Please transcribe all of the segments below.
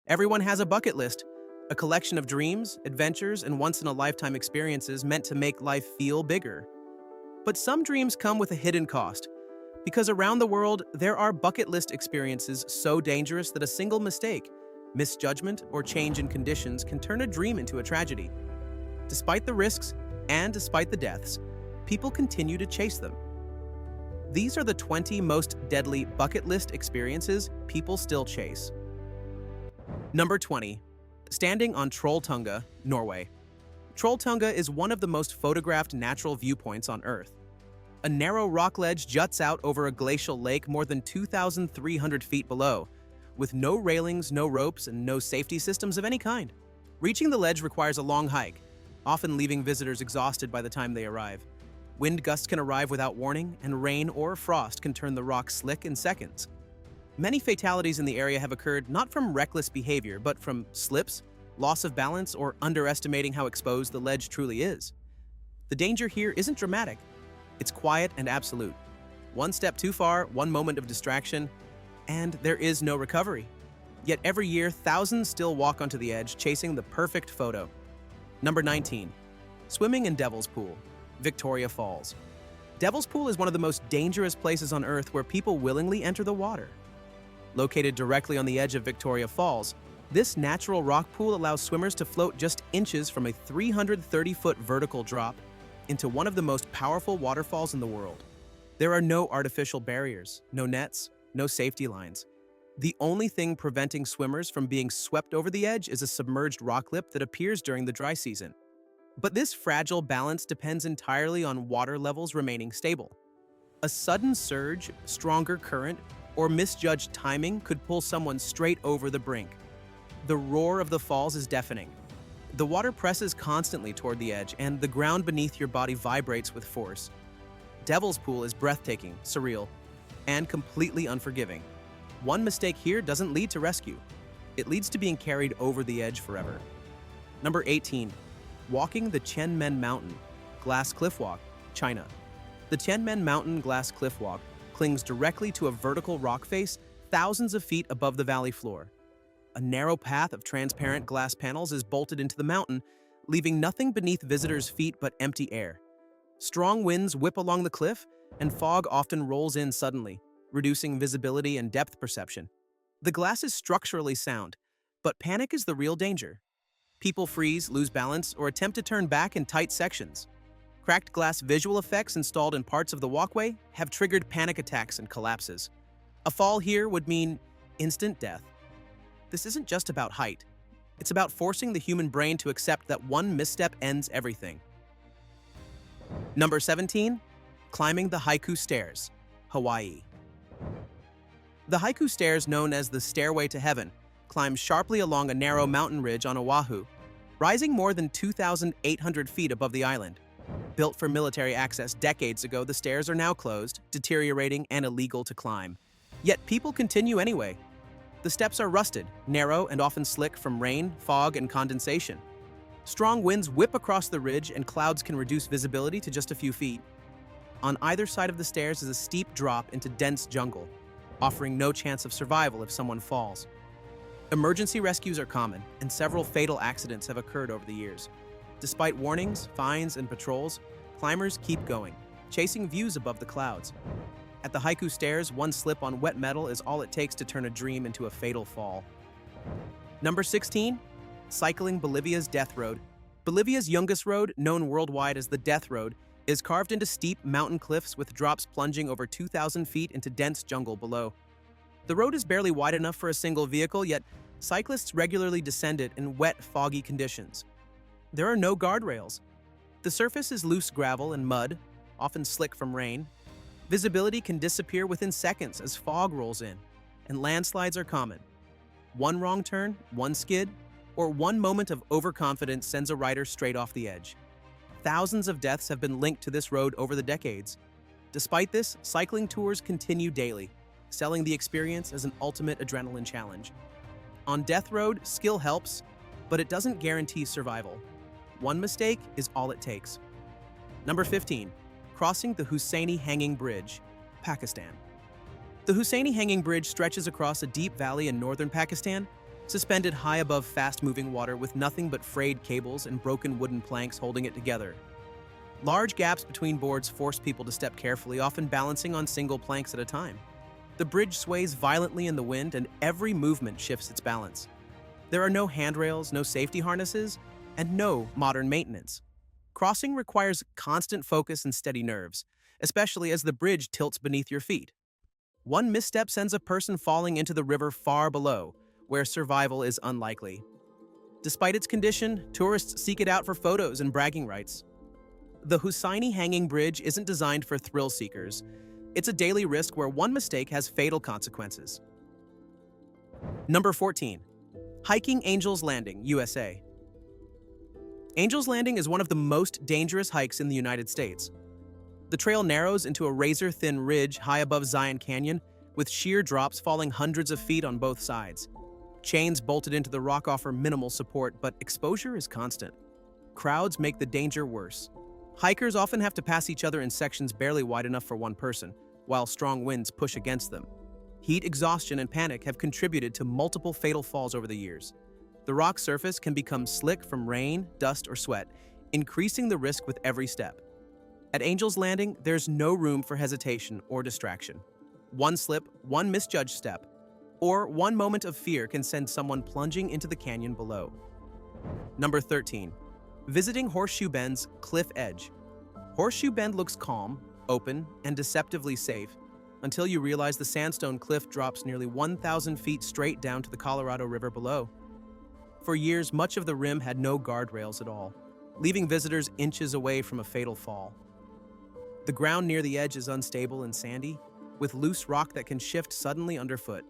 Everyone has a bucket list, a collection of dreams, adventures, and once-in-a-lifetime experiences meant to make life feel bigger. But some dreams come with a hidden cost, because around the world, there are bucket list experiences so dangerous that a single mistake, misjudgment, or change in conditions can turn a dream into a tragedy. Despite the risks and despite the deaths, people continue to chase them. These are the 20 most deadly bucket list experiences people still chase. Number 20. Standing on Trolltunga, Norway. Trolltunga is one of the most photographed natural viewpoints on Earth. A narrow rock ledge juts out over a glacial lake more than 2,300 feet below, with no railings, no ropes, and no safety systems of any kind. Reaching the ledge requires a long hike, often leaving visitors exhausted by the time they arrive. Wind gusts can arrive without warning, and rain or frost can turn the rock slick in seconds. Many fatalities in the area have occurred not from reckless behavior, but from slips, loss of balance, or underestimating how exposed the ledge truly is. The danger here isn't dramatic. It's quiet and absolute. One step too far, one moment of distraction, and there is no recovery. Yet every year, thousands still walk onto the edge, chasing the perfect photo. Number 19. Swimming in Devil's Pool, Victoria Falls. Devil's Pool is one of the most dangerous places on Earth where people willingly enter the water. Located directly on the edge of Victoria Falls, this natural rock pool allows swimmers to float just inches from a 330-foot vertical drop into one of the most powerful waterfalls in the world. There are no artificial barriers, no nets, no safety lines. The only thing preventing swimmers from being swept over the edge is a submerged rock lip that appears during the dry season. But this fragile balance depends entirely on water levels remaining stable. A sudden surge, stronger current, or misjudged timing could pull someone straight over the brink. The roar of the falls is deafening. The water presses constantly toward the edge, and the ground beneath your body vibrates with force. Devil's Pool is breathtaking, surreal, and completely unforgiving. One mistake here doesn't lead to rescue. It leads to being carried over the edge forever. Number 18. Walking the Tianmen Mountain, Glass Cliff Walk, China. The Tianmen Mountain Glass Cliff Walk clings directly to a vertical rock face thousands of feet above the valley floor. A narrow path of transparent glass panels is bolted into the mountain, leaving nothing beneath visitors' feet but empty air. Strong winds whip along the cliff, and fog often rolls in suddenly, reducing visibility and depth perception. The glass is structurally sound, but panic is the real danger. People freeze, lose balance, or attempt to turn back in tight sections. Cracked glass visual effects installed in parts of the walkway have triggered panic attacks and collapses. A fall here would mean instant death. This isn't just about height. It's about forcing the human brain to accept that one misstep ends everything. Number 17. Climbing the Haiku Stairs, Hawaii. The Haiku Stairs, known as the Stairway to Heaven, climb sharply along a narrow mountain ridge on Oahu, rising more than 2,800 feet above the island. Built for military access decades ago, the stairs are now closed, deteriorating, and illegal to climb. Yet people continue anyway. The steps are rusted, narrow, and often slick from rain, fog, and condensation. Strong winds whip across the ridge, and clouds can reduce visibility to just a few feet. On either side of the stairs is a steep drop into dense jungle, offering no chance of survival if someone falls. Emergency rescues are common, and several fatal accidents have occurred over the years. Despite warnings, fines, and patrols, climbers keep going, chasing views above the clouds. At the Haiku Stairs, one slip on wet metal is all it takes to turn a dream into a fatal fall. Number 16. Cycling Bolivia's Death Road. Bolivia's youngest road, known worldwide as the Death Road, is carved into steep mountain cliffs with drops plunging over 2,000 feet into dense jungle below. The road is barely wide enough for a single vehicle, yet cyclists regularly descend it in wet, foggy conditions. There are no guardrails. The surface is loose gravel and mud, often slick from rain. Visibility can disappear within seconds as fog rolls in, and landslides are common. One wrong turn, one skid, or one moment of overconfidence sends a rider straight off the edge. Thousands of deaths have been linked to this road over the decades. Despite this, cycling tours continue daily, selling the experience as an ultimate adrenaline challenge. On Death Road, skill helps, but it doesn't guarantee survival. One mistake is all it takes. Number 15. Crossing the Hussaini Hanging Bridge, Pakistan. The Hussaini Hanging Bridge stretches across a deep valley in northern Pakistan, suspended high above fast-moving water with nothing but frayed cables and broken wooden planks holding it together. Large gaps between boards force people to step carefully, often balancing on single planks at a time. The bridge sways violently in the wind, and every movement shifts its balance. There are no handrails, no safety harnesses, and no modern maintenance. Crossing requires constant focus and steady nerves, especially as the bridge tilts beneath your feet. One misstep sends a person falling into the river far below, where survival is unlikely. Despite its condition, tourists seek it out for photos and bragging rights. The Hussaini Hanging Bridge isn't designed for thrill seekers. It's a daily risk where one mistake has fatal consequences. Number 14. Hiking Angel's Landing, USA. Angel's Landing is one of the most dangerous hikes in the United States. The trail narrows into a razor-thin ridge high above Zion Canyon, with sheer drops falling hundreds of feet on both sides. Chains bolted into the rock offer minimal support, but exposure is constant. Crowds make the danger worse. Hikers often have to pass each other in sections barely wide enough for one person, while strong winds push against them. Heat exhaustion and panic have contributed to multiple fatal falls over the years. The rock surface can become slick from rain, dust, or sweat, increasing the risk with every step. At Angel's Landing, there's no room for hesitation or distraction. One slip, one misjudged step, or one moment of fear can send someone plunging into the canyon below. Number 13. Visiting Horseshoe Bend's Cliff Edge. Horseshoe Bend looks calm, open, and deceptively safe until you realize the sandstone cliff drops nearly 1,000 feet straight down to the Colorado River below. For years, much of the rim had no guardrails at all, leaving visitors inches away from a fatal fall. The ground near the edge is unstable and sandy, with loose rock that can shift suddenly underfoot.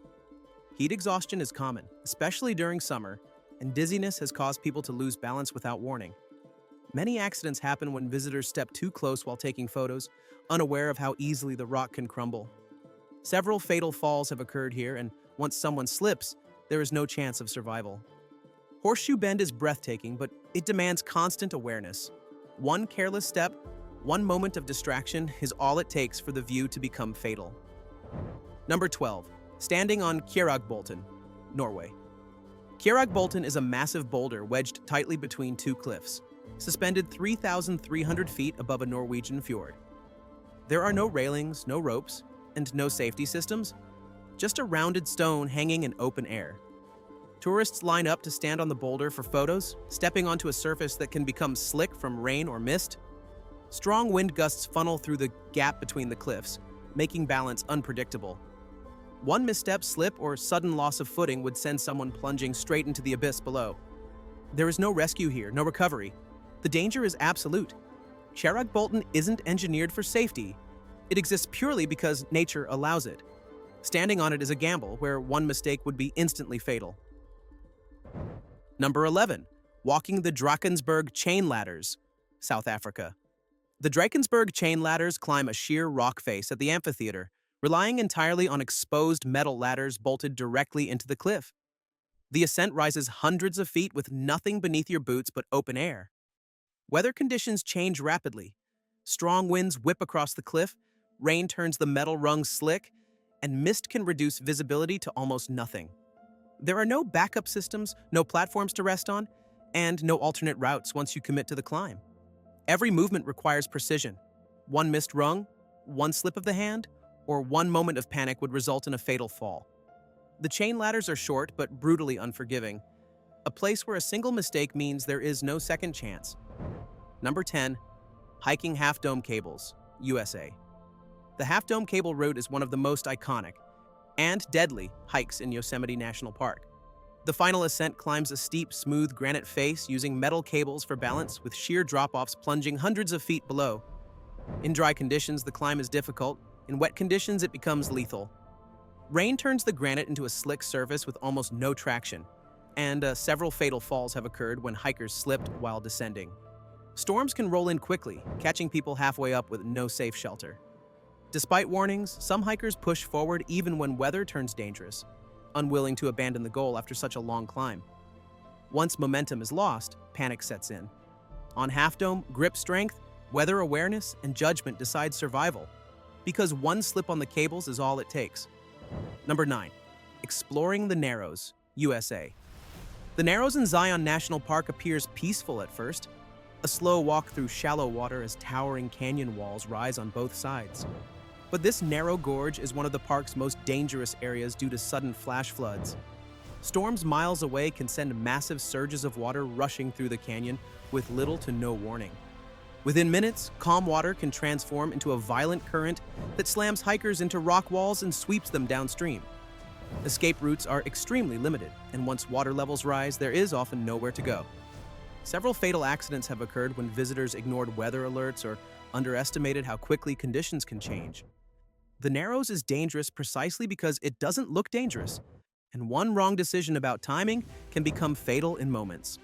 Heat exhaustion is common, especially during summer, and dizziness has caused people to lose balance without warning. Many accidents happen when visitors step too close while taking photos, unaware of how easily the rock can crumble. Several fatal falls have occurred here, and once someone slips, there is no chance of survival. Horseshoe Bend is breathtaking, but it demands constant awareness. One careless step, one moment of distraction is all it takes for the view to become fatal. Number 12. Standing on Kjeragbolten, Norway. Kjeragbolten is a massive boulder wedged tightly between two cliffs, suspended 3,300 feet above a Norwegian fjord. There are no railings, no ropes, and no safety systems, just a rounded stone hanging in open air. Tourists line up to stand on the boulder for photos, stepping onto a surface that can become slick from rain or mist. Strong wind gusts funnel through the gap between the cliffs, making balance unpredictable. One misstep, slip, or sudden loss of footing would send someone plunging straight into the abyss below. There is no rescue here, no recovery. The danger is absolute. Kjeragbolten isn't engineered for safety. It exists purely because nature allows it. Standing on it is a gamble where one mistake would be instantly fatal. Number 11. Walking the Drakensberg Chain Ladders, South Africa. The Drakensberg chain ladders climb a sheer rock face at the amphitheater, relying entirely on exposed metal ladders bolted directly into the cliff. The ascent rises hundreds of feet with nothing beneath your boots but open air. Weather conditions change rapidly. Strong winds whip across the cliff, rain turns the metal rungs slick, and mist can reduce visibility to almost nothing. There are no backup systems, no platforms to rest on, and no alternate routes once you commit to the climb. Every movement requires precision. One missed rung, one slip of the hand, or one moment of panic would result in a fatal fall. The chain ladders are short but brutally unforgiving, a place where a single mistake means there is no second chance. Number 10. Hiking Half Dome Cables, USA. The Half Dome Cable Route is one of the most iconic and deadly hikes in Yosemite National Park. The final ascent climbs a steep, smooth granite face using metal cables for balance, with sheer drop-offs plunging hundreds of feet below. In dry conditions, the climb is difficult. In wet conditions, it becomes lethal. Rain turns the granite into a slick surface with almost no traction, and several fatal falls have occurred when hikers slipped while descending. Storms can roll in quickly, catching people halfway up with no safe shelter. Despite warnings, some hikers push forward even when weather turns dangerous, unwilling to abandon the goal after such a long climb. Once momentum is lost, panic sets in. On Half Dome, grip strength, weather awareness, and judgment decide survival, because one slip on the cables is all it takes. Number 9. Exploring the Narrows, USA. The Narrows in Zion National Park appears peaceful at first, a slow walk through shallow water as towering canyon walls rise on both sides. But this narrow gorge is one of the park's most dangerous areas due to sudden flash floods. Storms miles away can send massive surges of water rushing through the canyon with little to no warning. Within minutes, calm water can transform into a violent current that slams hikers into rock walls and sweeps them downstream. Escape routes are extremely limited, and once water levels rise, there is often nowhere to go. Several fatal accidents have occurred when visitors ignored weather alerts or underestimated how quickly conditions can change. The Narrows is dangerous precisely because it doesn't look dangerous, and one wrong decision about timing can become fatal in moments.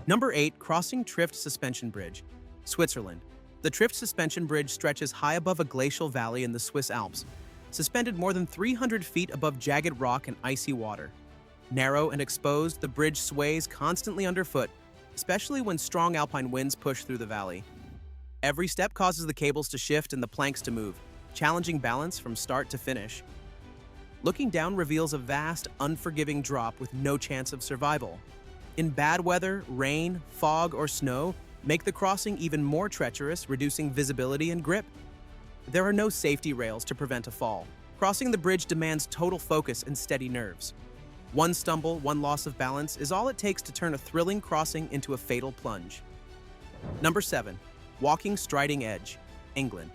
Number 8. Crossing Trift Suspension Bridge, Switzerland. The Trift Suspension Bridge stretches high above a glacial valley in the Swiss Alps, suspended more than 300 feet above jagged rock and icy water. Narrow and exposed, the bridge sways constantly underfoot, especially when strong alpine winds push through the valley. Every step causes the cables to shift and the planks to move, challenging balance from start to finish. Looking down reveals a vast, unforgiving drop with no chance of survival. In bad weather, rain, fog, or snow make the crossing even more treacherous, reducing visibility and grip. There are no safety rails to prevent a fall. Crossing the bridge demands total focus and steady nerves. One stumble, one loss of balance is all it takes to turn a thrilling crossing into a fatal plunge. Number 7. Walking Striding Edge, England.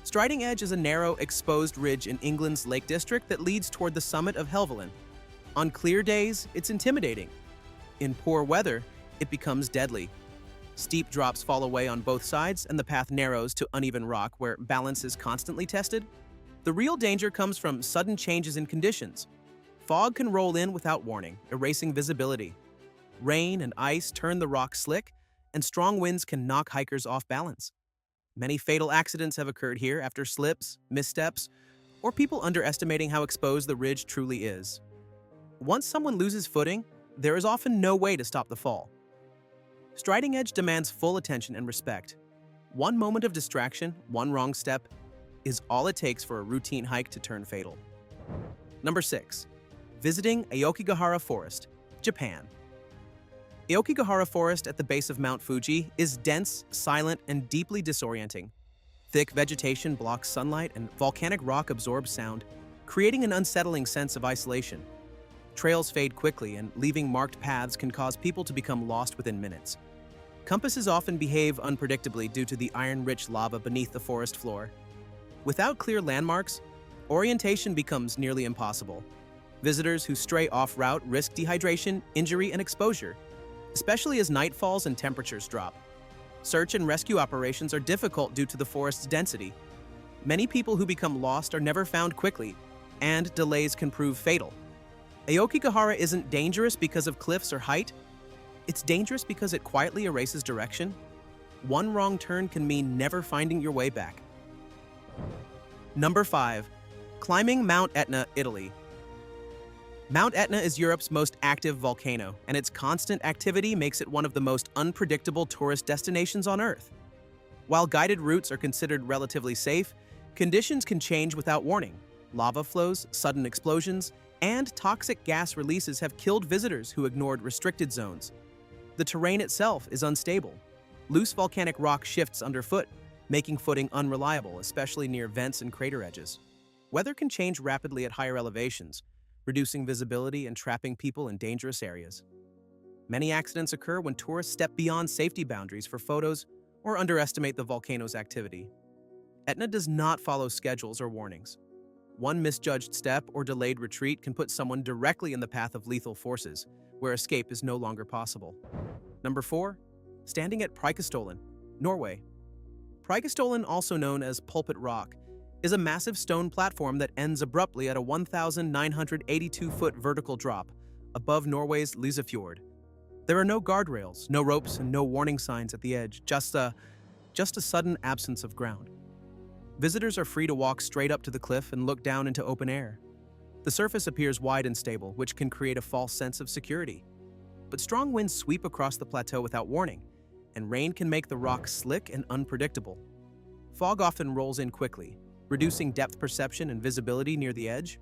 Striding Edge is a narrow, exposed ridge in England's Lake District that leads toward the summit of Helvellyn. On clear days, it's intimidating. In poor weather, it becomes deadly. Steep drops fall away on both sides, and the path narrows to uneven rock where balance is constantly tested. The real danger comes from sudden changes in conditions. Fog can roll in without warning, erasing visibility. Rain and ice turn the rock slick, and strong winds can knock hikers off balance. Many fatal accidents have occurred here after slips, missteps, or people underestimating how exposed the ridge truly is. Once someone loses footing, there is often no way to stop the fall. Striding Edge demands full attention and respect. One moment of distraction, one wrong step, is all it takes for a routine hike to turn fatal. Number 6. Visiting Aokigahara Forest, Japan. Aokigahara Forest at the base of Mount Fuji is dense, silent, and deeply disorienting. Thick vegetation blocks sunlight and volcanic rock absorbs sound, creating an unsettling sense of isolation. Trails fade quickly, and leaving marked paths can cause people to become lost within minutes. Compasses often behave unpredictably due to the iron-rich lava beneath the forest floor. Without clear landmarks, orientation becomes nearly impossible. Visitors who stray off-route risk dehydration, injury, and exposure, especially as night falls and temperatures drop. Search and rescue operations are difficult due to the forest's density. Many people who become lost are never found quickly, and delays can prove fatal. Aokigahara isn't dangerous because of cliffs or height. It's dangerous because it quietly erases direction. One wrong turn can mean never finding your way back. Number 5. Climbing Mount Etna, Italy. Mount Etna is Europe's most active volcano, and its constant activity makes it one of the most unpredictable tourist destinations on Earth. While guided routes are considered relatively safe, conditions can change without warning. Lava flows, sudden explosions, and toxic gas releases have killed visitors who ignored restricted zones. The terrain itself is unstable. Loose volcanic rock shifts underfoot, making footing unreliable, especially near vents and crater edges. Weather can change rapidly at higher elevations, reducing visibility and trapping people in dangerous areas. Many accidents occur when tourists step beyond safety boundaries for photos or underestimate the volcano's activity. Etna does not follow schedules or warnings. One misjudged step or delayed retreat can put someone directly in the path of lethal forces, where escape is no longer possible. Number 4. Standing at Preikestolen, Norway. Preikestolen, also known as Pulpit Rock, is a massive stone platform that ends abruptly at a 1,982-foot vertical drop above Norway's Lysefjord. There are no guardrails, no ropes, and no warning signs at the edge, just a sudden absence of ground. Visitors are free to walk straight up to the cliff and look down into open air. The surface appears wide and stable, which can create a false sense of security. But strong winds sweep across the plateau without warning, and rain can make the rock slick and unpredictable. Fog often rolls in quickly, reducing depth perception and visibility near the edge.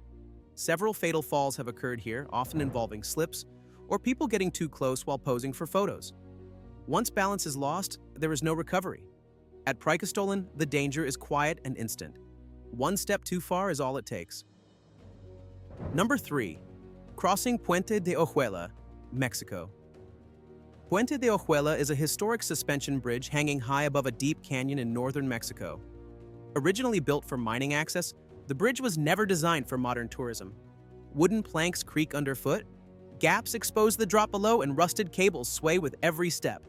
Several fatal falls have occurred here, often involving slips or people getting too close while posing for photos. Once balance is lost, there is no recovery. At Preikestolen, the danger is quiet and instant. One step too far is all it takes. Number 3. Crossing Puente de Ojuela, Mexico. Puente de Ojuela is a historic suspension bridge hanging high above a deep canyon in northern Mexico. Originally built for mining access, the bridge was never designed for modern tourism. Wooden planks creak underfoot, gaps expose the drop below, and rusted cables sway with every step.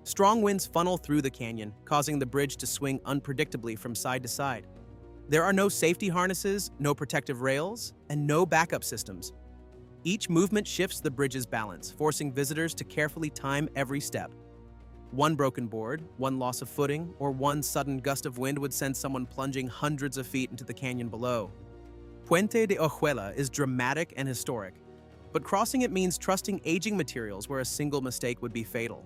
Strong winds funnel through the canyon, causing the bridge to swing unpredictably from side to side. There are no safety harnesses, no protective rails, and no backup systems. Each movement shifts the bridge's balance, forcing visitors to carefully time every step. One broken board, one loss of footing, or one sudden gust of wind would send someone plunging hundreds of feet into the canyon below. Puente de Ojuela is dramatic and historic, but crossing it means trusting aging materials where a single mistake would be fatal.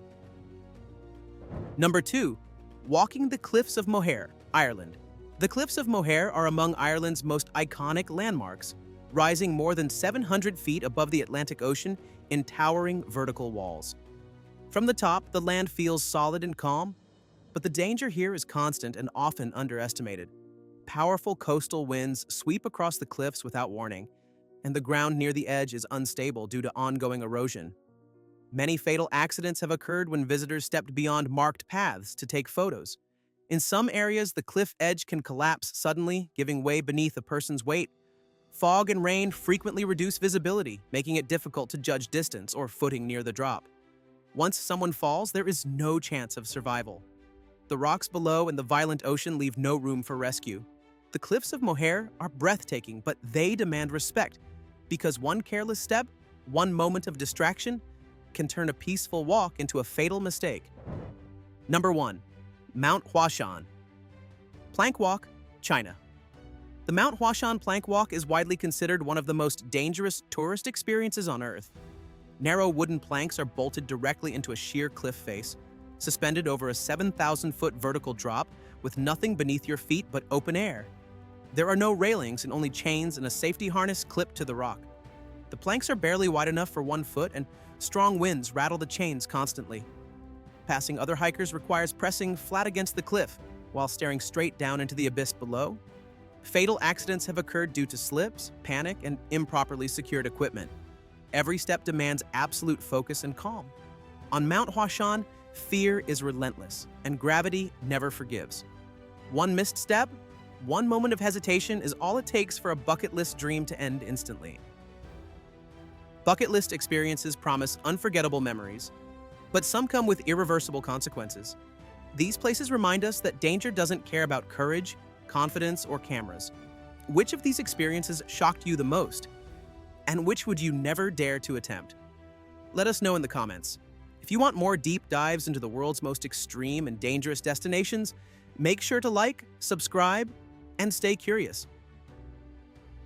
Number 2. Walking the Cliffs of Moher, Ireland. The Cliffs of Moher are among Ireland's most iconic landmarks, rising more than 700 feet above the Atlantic Ocean in towering vertical walls. From the top, the land feels solid and calm, but the danger here is constant and often underestimated. Powerful coastal winds sweep across the cliffs without warning, and the ground near the edge is unstable due to ongoing erosion. Many fatal accidents have occurred when visitors stepped beyond marked paths to take photos. In some areas, the cliff edge can collapse suddenly, giving way beneath a person's weight. Fog and rain frequently reduce visibility, making it difficult to judge distance or footing near the drop. Once someone falls, there is no chance of survival. The rocks below and the violent ocean leave no room for rescue. The Cliffs of Moher are breathtaking, but they demand respect, because one careless step, one moment of distraction, can turn a peaceful walk into a fatal mistake. Number 1. Mount Huashan. Plank Walk, China. The Mount Huashan Plank Walk is widely considered one of the most dangerous tourist experiences on Earth. Narrow wooden planks are bolted directly into a sheer cliff face, suspended over a 7,000-foot vertical drop with nothing beneath your feet but open air. There are no railings and only chains and a safety harness clipped to the rock. The planks are barely wide enough for 1 foot, and strong winds rattle the chains constantly. Passing other hikers requires pressing flat against the cliff while staring straight down into the abyss below. Fatal accidents have occurred due to slips, panic, and improperly secured equipment. Every step demands absolute focus and calm. On Mount Huashan, fear is relentless, and gravity never forgives. One missed step, one moment of hesitation is all it takes for a bucket list dream to end instantly. Bucket list experiences promise unforgettable memories, but some come with irreversible consequences. These places remind us that danger doesn't care about courage, confidence, or cameras. Which of these experiences shocked you the most? And which would you never dare to attempt? Let us know in the comments. If you want more deep dives into the world's most extreme and dangerous destinations, make sure to like, subscribe, and stay curious.